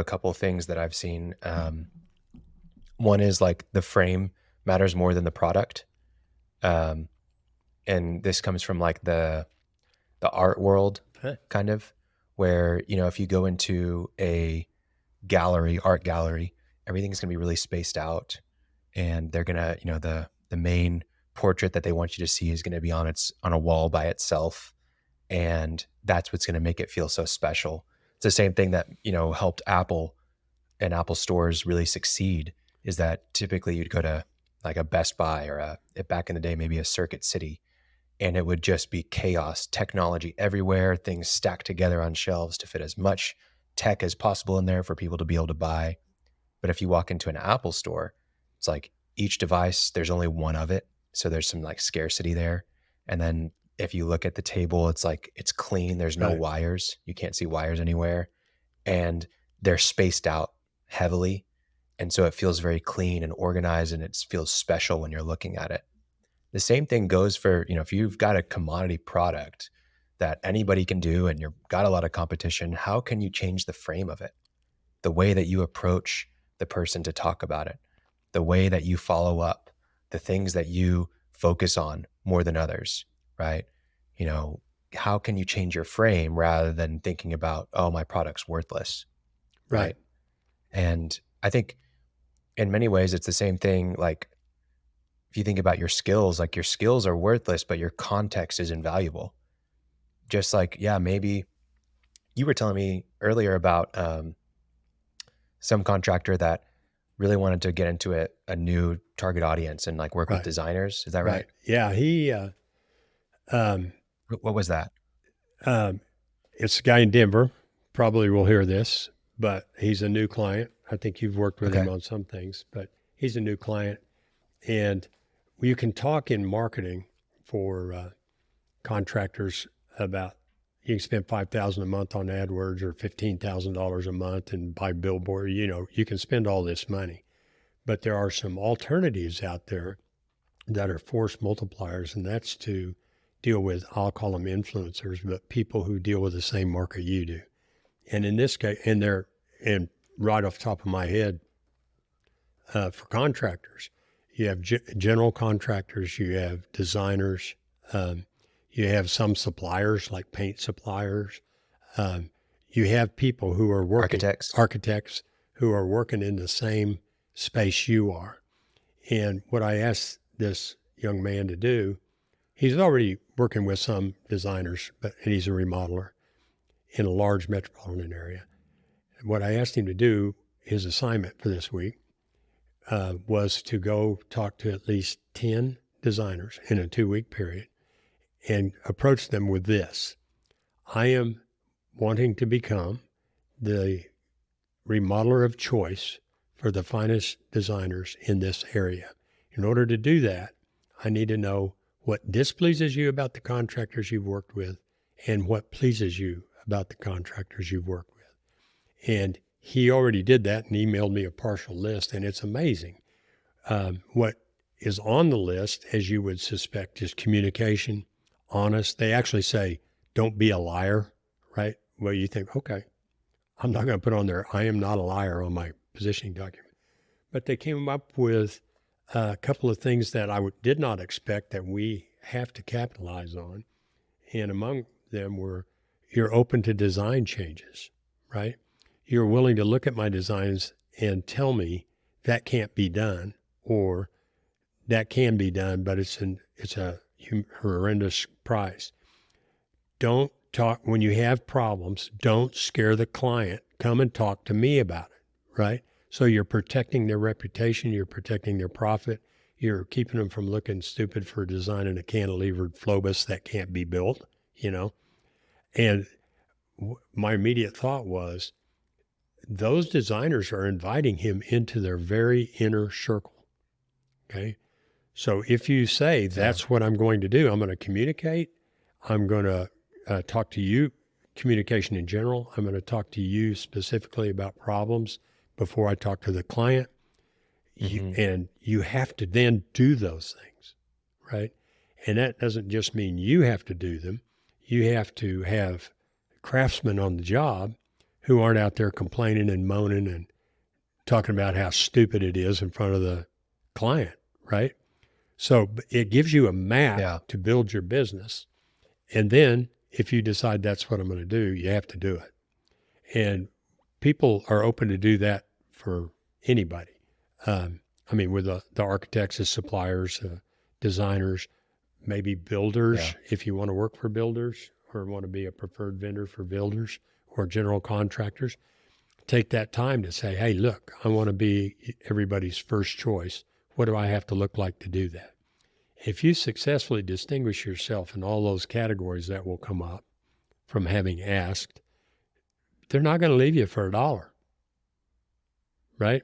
a couple of things that I've seen. One is like the frame matters more than the product. Um, and this comes from like the art world, Huh. kind of, where, if you go into a art gallery, everything's gonna be really spaced out, and they're gonna, the main portrait that they want you to see is gonna be on a wall by itself, and that's what's gonna make it feel so special. It's the same thing that, helped Apple and Apple stores really succeed, is that typically you'd go to like a Best Buy or back in the day, maybe a Circuit City, and it would just be chaos, technology everywhere, things stacked together on shelves to fit as much tech as possible in there for people to be able to buy. But if you walk into an Apple store, it's like each device, there's only one of it. So there's some like scarcity there. And then if you look at the table, it's like it's clean. There's no Right. wires. You can't see wires anywhere. And they're spaced out heavily. And so it feels very clean and organized, and it feels special when you're looking at it. The same thing goes for, if you've got a commodity product that anybody can do and you've got a lot of competition, how can you change the frame of it? The way that you approach the person to talk about it, the way that you follow up, the things that you focus on more than others, right? How can you change your frame rather than thinking about, oh, my product's worthless, Right. right? And I think in many ways it's the same thing. Like if you think about your skills, like your skills are worthless, but your context is invaluable. Just like, yeah, maybe you were telling me earlier about some contractor that really wanted to get into a new target audience and like work with Right. designers. Is that Right. right? Yeah. Um, What was that? um, it's a guy in Denver. Probably will hear this, but he's a new client. I think you've worked with him Okay. on some things, but he's a new client. And you can talk in marketing for contractors about you can spend $5,000 a month on AdWords or $15,000 a month and buy billboard. You can spend all this money, but there are some alternatives out there that are force multipliers, and that's to deal with, I'll call them influencers, but people who deal with the same market you do. And in this case, and right off the top of my head, for contractors, you have general contractors, you have designers, um, you have some suppliers like paint suppliers. Um, you have people who are working, Architects. architects who are working in the same space you are. And what I asked this young man to do, he's already working with some designers, and he's a remodeler in a large metropolitan area. And what I asked him to do, his assignment for this week, was to go talk to at least 10 designers in a 2-week period and approach them with this. I am wanting to become the remodeler of choice for the finest designers in this area. In order to do that, I need to know what displeases you about the contractors you've worked with and what pleases you about the contractors you've worked with. And he already did that and emailed me a partial list, and it's amazing. What is on the list, as you would suspect, is communication, honest. They actually say, don't be a liar, right? Well, you think, okay, I'm not going to put on there, I am not a liar on my positioning document. But they came up with a couple of things that I did not expect that we have to capitalize on. And among them were, you're open to design changes, right? You're willing to look at my designs and tell me that can't be done, or that can be done, but it's a horrendous price. Don't talk when you have problems. Don't scare the client. Come and talk to me about it, right? So you're protecting their reputation. You're protecting their profit. You're keeping them from looking stupid for designing a cantilevered Flobus that can't be built, And my immediate thought was, those designers are inviting him into their very inner circle. Okay. So if you say, Yeah. that's what I'm going to do, I'm going to communicate, I'm going to talk to you, communication in general, I'm going to talk to you specifically about problems before I talk to the client. Mm-hmm. And you have to then do those things, right? And that doesn't just mean you have to do them. You have to have craftsmen on the job who aren't out there complaining and moaning and talking about how stupid it is in front of the client, right? So it gives you a map Yeah. to build your business. And then if you decide that's what I'm going to do, you have to do it. And people are open to do that for anybody. I mean, with the architects as suppliers, designers, maybe builders, Yeah. if you want to work for builders or want to be a preferred vendor for builders or general contractors, take that time to say, hey, look, I want to be everybody's first choice. What do I have to look like to do that? If you successfully distinguish yourself in all those categories that will come up from having asked, they're not going to leave you for $1, right?